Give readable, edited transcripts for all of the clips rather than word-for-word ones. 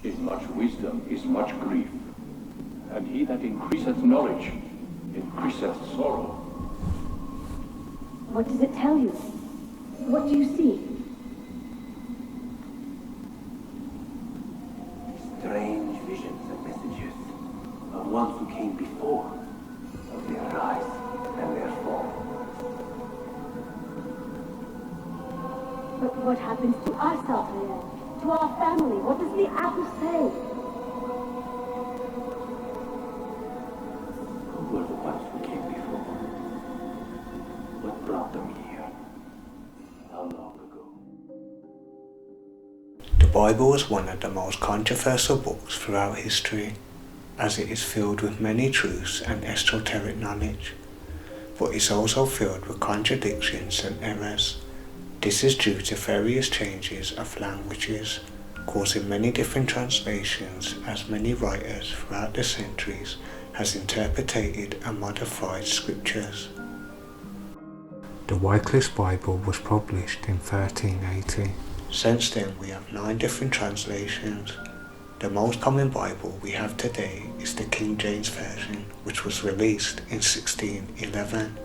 In much wisdom is much grief, and he that increaseth knowledge increaseth sorrow. What does it tell you? What do you see? Strange visions and messages of ones who came before, of their rise and their fall. But what happens to us, Altair? To our family? What does the apple say? Who were the ones who came before? What brought them here? How long ago? The Bible is one of the most controversial books throughout history, as it is filled with many truths and esoteric knowledge, but it's also filled with contradictions and errors. This is due to various changes of languages, causing many different translations, as many writers throughout the centuries has interpreted and modified scriptures. The Wycliffe's Bible was published in 1380. Since then we have 9 different translations. The most common Bible we have today is the King James Version, which was released in 1611.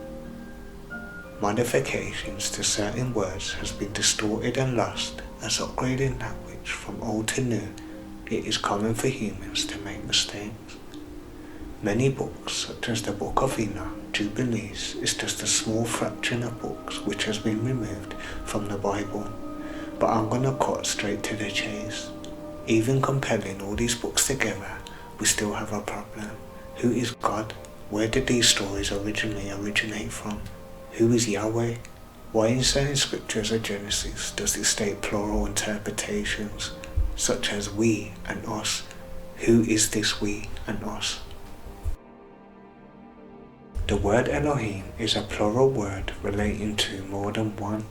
Modifications to certain words has been distorted and lost, as upgrading language from old to new, it is common for humans to make mistakes. Many books, such as the Book of Enoch, Jubilees, is just a small fraction of books which has been removed from the Bible. But I'm gonna cut straight to the chase. Even compiling all these books together, we still have a problem. Who is God? Where did these stories originally originate from? Who is Yahweh? Why in certain scriptures of Genesis does it state plural interpretations, such as we and us? Who is this we and us? The word Elohim is a plural word relating to more than one.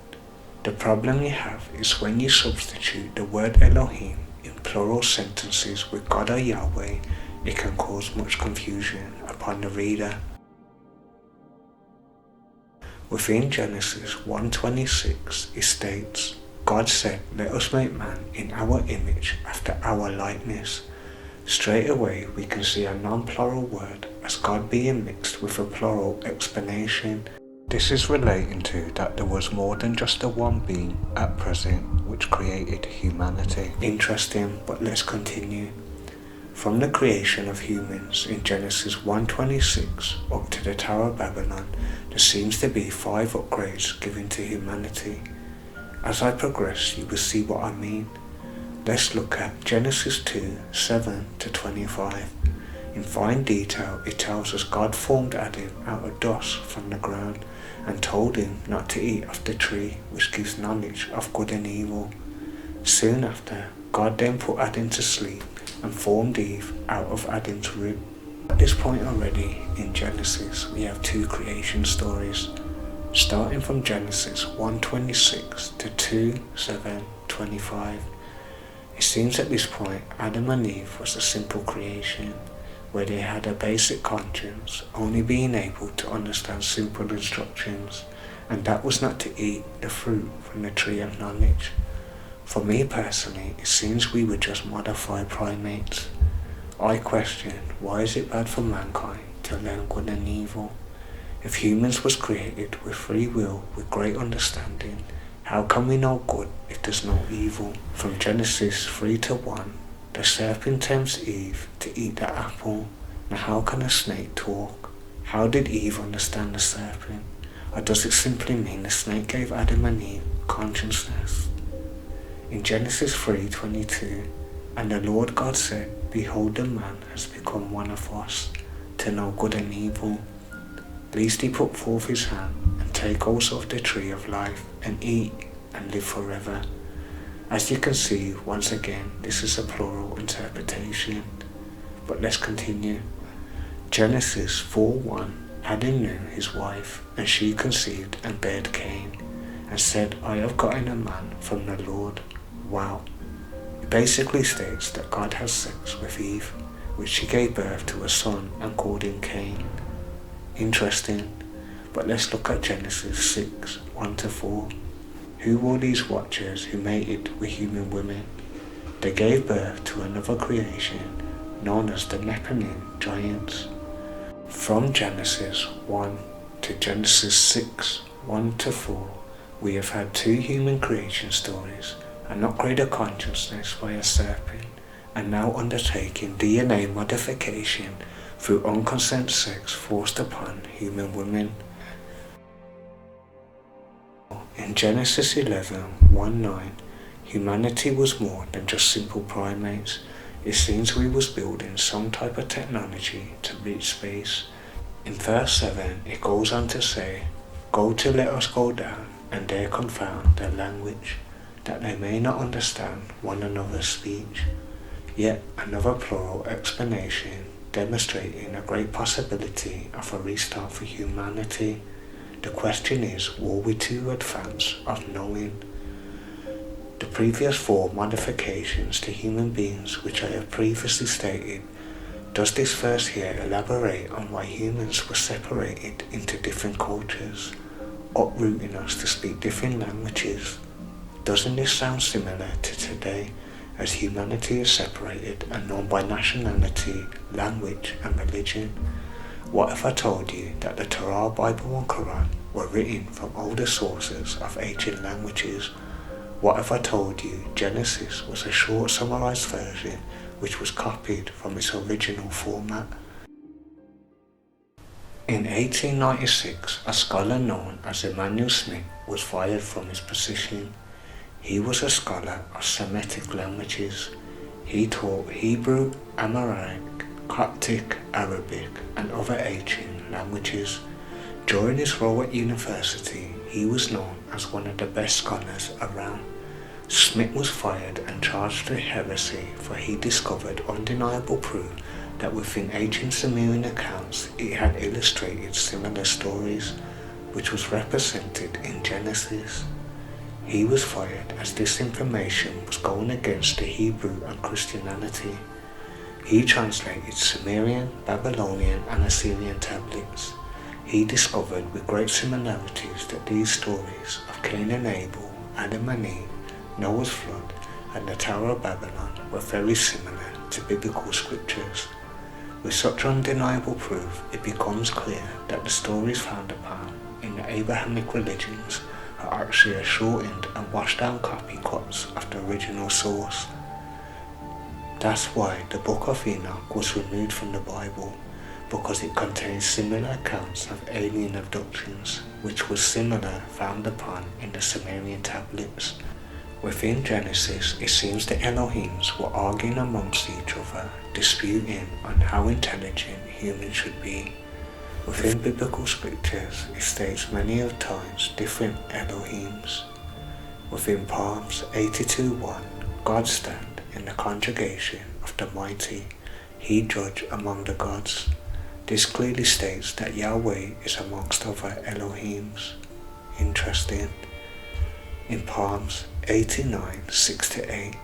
The problem you have is when you substitute the word Elohim in plural sentences with God or Yahweh, it can cause much confusion upon the reader. Within Genesis 1:26 it states, God said, let us make man in our image after our likeness. Straight away we can see a non-plural word as God being mixed with a plural explanation. This is relating to that there was more than just the one being at present which created humanity. Interesting, but let's continue. From the creation of humans in Genesis 1:26 up to the Tower of Babylon, there seems to be 5 upgrades given to humanity. As I progress, you will see what I mean. Let's look at Genesis 2:7-25. In fine detail, it tells us God formed Adam out of dust from the ground and told him not to eat of the tree which gives knowledge of good and evil. Soon after, God then put Adam to sleep and formed Eve out of Adam's rib. At this point already in Genesis we have 2 creation stories, starting from Genesis 1:26 to 2:7-25. It seems at this point Adam and Eve was a simple creation, where they had a basic conscience, only being able to understand simple instructions, and that was not to eat the fruit from the tree of knowledge. For me personally, it seems we were just modified primates. I question, why is it bad for mankind to learn good and evil? If humans was created with free will, with great understanding, how can we know good if there's no evil? From Genesis 3:1, the serpent tempts Eve to eat the apple. Now how can a snake talk? How did Eve understand the serpent? Or does it simply mean the snake gave Adam and Eve consciousness? In Genesis 3:22, and the Lord God said, behold, the man has become one of us, to know good and evil. Lest he put forth his hand, and take also of the tree of life, and eat, and live forever. As you can see, once again, this is a plural interpretation. But let's continue. Genesis 4:1, Adam knew his wife, and she conceived and bare Cain, and said, I have gotten a man from the Lord. Wow. It basically states that God has sex with Eve, which she gave birth to a son and called him Cain. Interesting, but let's look at Genesis 6:1-4. Who were these watchers who mated with human women? They gave birth to another creation known as the Nephilim giants. From Genesis 1 to Genesis 6, 1 to 4, we have had two human creation stories, an upgrade of consciousness by a serpent, and now undertaking DNA modification through unconsented sex forced upon human women. In Genesis 11:1-9, humanity was more than just simple primates. It seems we was building some type of technology to reach space. In verse 7 it goes on to say, "Go to let us go down, and there confound their language, that they may not understand one another's speech." Yet another plural explanation demonstrating a great possibility of a restart for humanity. The question is, were we too advanced of knowing? The previous four modifications to human beings which I have previously stated, does this verse here elaborate on why humans were separated into different cultures, uprooting us to speak different languages? Doesn't this sound similar to today, as humanity is separated and known by nationality, language and religion? What if I told you that the Torah, Bible and Quran were written from older sources of ancient languages? What if I told you Genesis was a short summarized version which was copied from its original format? In 1896, a scholar known as Emmanuel Smith was fired from his position. He was a scholar of Semitic languages. He taught Hebrew, Amharic, Coptic, Arabic and other ancient languages. During his role at university, he was known as one of the best scholars around. Smith was fired and charged with heresy, for he discovered undeniable proof that within ancient Sumerian accounts it had illustrated similar stories, which was represented in Genesis. He was fired as this information was going against the Hebrew and Christianity. He translated Sumerian, Babylonian and Assyrian tablets. He discovered with great similarities that these stories of Cain and Abel, Adam and Eve, Noah's flood and the Tower of Babylon were very similar to biblical scriptures. With such undeniable proof, it becomes clear that the stories found upon in the Abrahamic religions are actually a shortened and washed down copy cuts of the original source. That's why the Book of Enoch was removed from the Bible, because it contains similar accounts of alien abductions, which was similar found upon in the Sumerian tablets. Within Genesis, it seems the Elohims were arguing amongst each other, disputing on how intelligent humans should be. Within biblical scriptures, it states many of times different Elohims. Within Psalms 82:1, God stand in the congregation of the mighty, he judge among the gods. This clearly states that Yahweh is amongst other Elohims. Interesting. In Psalms 89:6-8,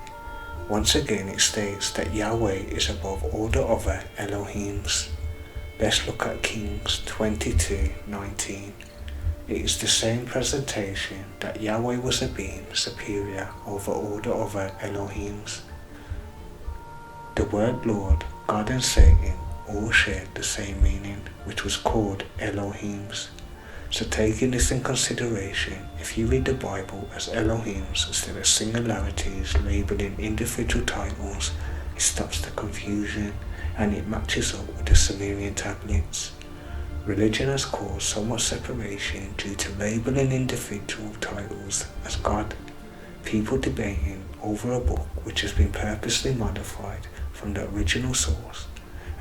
once again it states that Yahweh is above all the other Elohims. Let's look at Kings 22:19. It is the same presentation that Yahweh was a being superior over all the other Elohims. The word Lord, God and Satan all shared the same meaning, which was called Elohims. So taking this in consideration, if you read the Bible as Elohims instead of singularities labeling individual titles, it stops the confusion and it matches up with the Sumerian tablets. Religion has caused so much separation due to labeling individual titles as God, people debating over a book which has been purposely modified from the original source.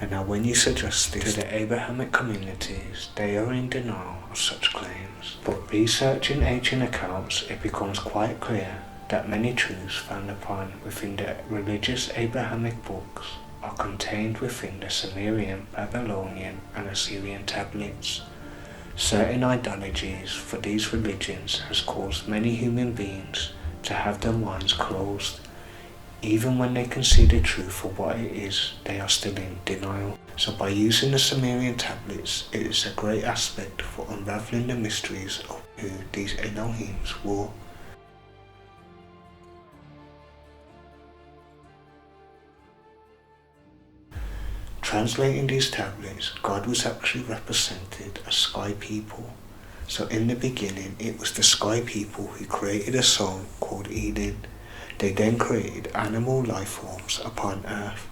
And now when you suggest this to the Abrahamic communities, they are in denial of such claims. But researching ancient accounts, it becomes quite clear that many truths found upon within the religious Abrahamic books are contained within the Sumerian, Babylonian and Assyrian tablets. Certain ideologies for these religions has caused many human beings to have their minds closed. Even when they can see the truth for what it is, they are still in denial. So by using the Sumerian tablets, it is a great aspect for unraveling the mysteries of who these Elohims were. translating these tablets, God was actually represented as sky people. So in the beginning, it was the sky people who created a soul called Eden. They then created animal life forms upon earth.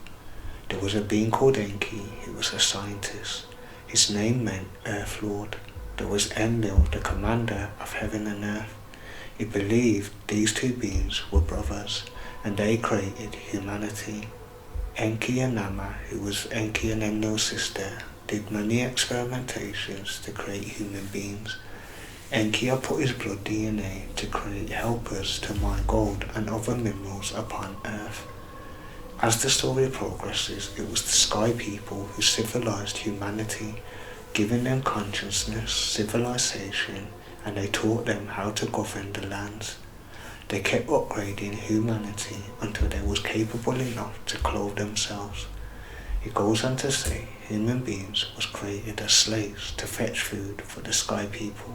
There was a being called Enki, who was a scientist. His name meant Earth Lord. There was Enlil, the commander of heaven and earth. He believed these two beings were brothers, and they created humanity. Enki and Nama, who was Enki and Enlil's sister, did many experimentations to create human beings. Enki had put his blood DNA to create helpers to mine gold and other minerals upon earth. As the story progresses, it was the sky people who civilized humanity, giving them consciousness, civilization, and they taught them how to govern the lands. They kept upgrading humanity until they was capable enough to clothe themselves. It goes on to say human beings was created as slaves to fetch food for the sky people.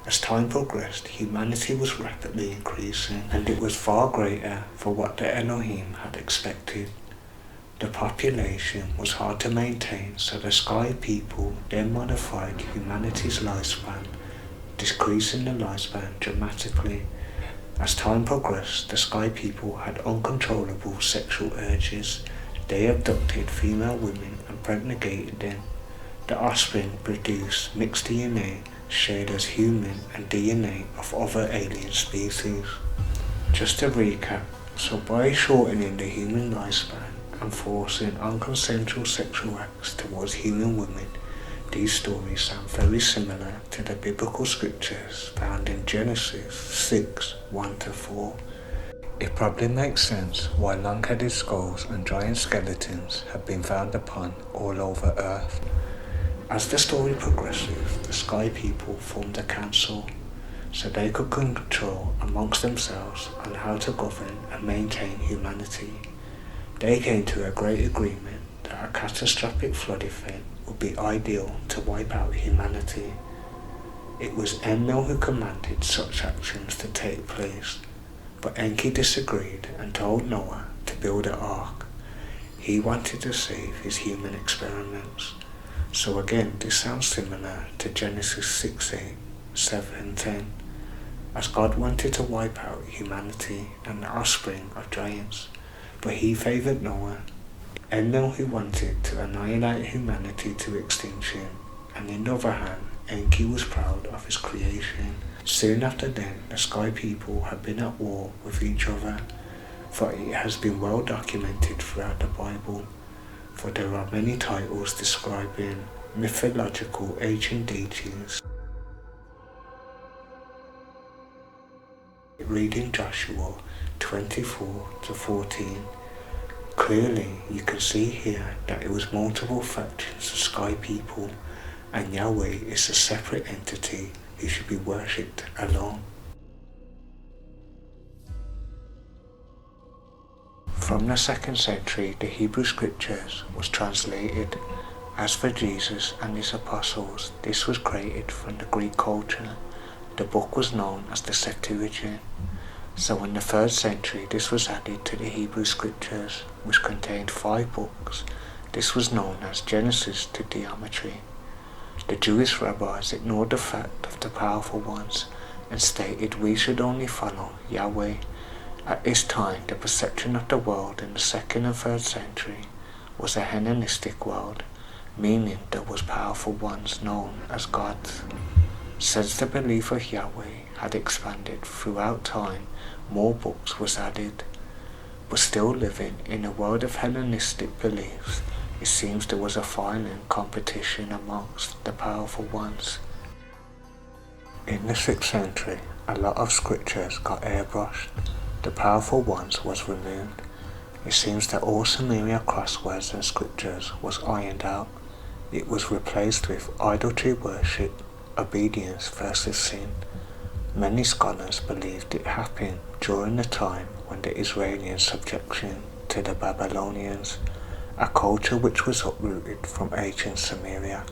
As time progressed, humanity was rapidly increasing, and it was far greater for what the Elohim had expected. The population was hard to maintain, so the sky people then modified humanity's lifespan, decreasing the lifespan dramatically. As time progressed, the sky people had uncontrollable sexual urges. They abducted female women and propagated them. The offspring produced mixed DNA shared as human and DNA of other alien species. Just to recap, so by shortening the human lifespan and forcing unconsensual sexual acts towards human women, these stories sound very similar to the biblical scriptures found in Genesis 6:1-4. It probably makes sense why long-headed skulls and giant skeletons have been found upon all over Earth. As the story progresses, the sky people formed a council so they could control amongst themselves on how to govern and maintain humanity. They came to a great agreement that a catastrophic flood event would be ideal to wipe out humanity. It was Enlil who commanded such actions to take place, but Enki disagreed and told Noah to build an ark. He wanted to save his human experiments. So again, this sounds similar to Genesis 6:8, 7, 10, as God wanted to wipe out humanity and the offspring of giants, but he favoured Noah. Enlil who wanted to annihilate humanity to extinction, and on the other hand, Enki was proud of his creation. Soon after then, the sky people had been at war with each other, for it has been well documented throughout the Bible, for there are many titles describing mythological ancient deities. Reading Joshua 24-14, clearly you can see here that it was multiple factions of sky people, and Yahweh is a separate entity who should be worshipped alone. From the 2nd century, the Hebrew scriptures was translated. As for Jesus and his apostles, this was created from the Greek culture. The book was known as the Septuagint. So in the 3rd century, this was added to the Hebrew scriptures, which contained 5 books. This was known as Genesis to Geometry. The Jewish rabbis ignored the fact of the powerful ones and stated we should only follow Yahweh. At this time, the perception of the world in the 2nd and 3rd century was a Hellenistic world, meaning there was powerful ones known as gods. Since the belief of Yahweh had expanded throughout time, more books was added. But still living in a world of Hellenistic beliefs, it seems there was a violent competition amongst the powerful ones. In the 6th century, a lot of scriptures got airbrushed. The powerful ones was removed. It seems that all Sumerian crosswords and scriptures was ironed out. It was replaced with idolatry worship, obedience versus sin. Many scholars believed it happened during the time when the Israeli subjection to the Babylonians, a culture which was uprooted from ancient Sumeria.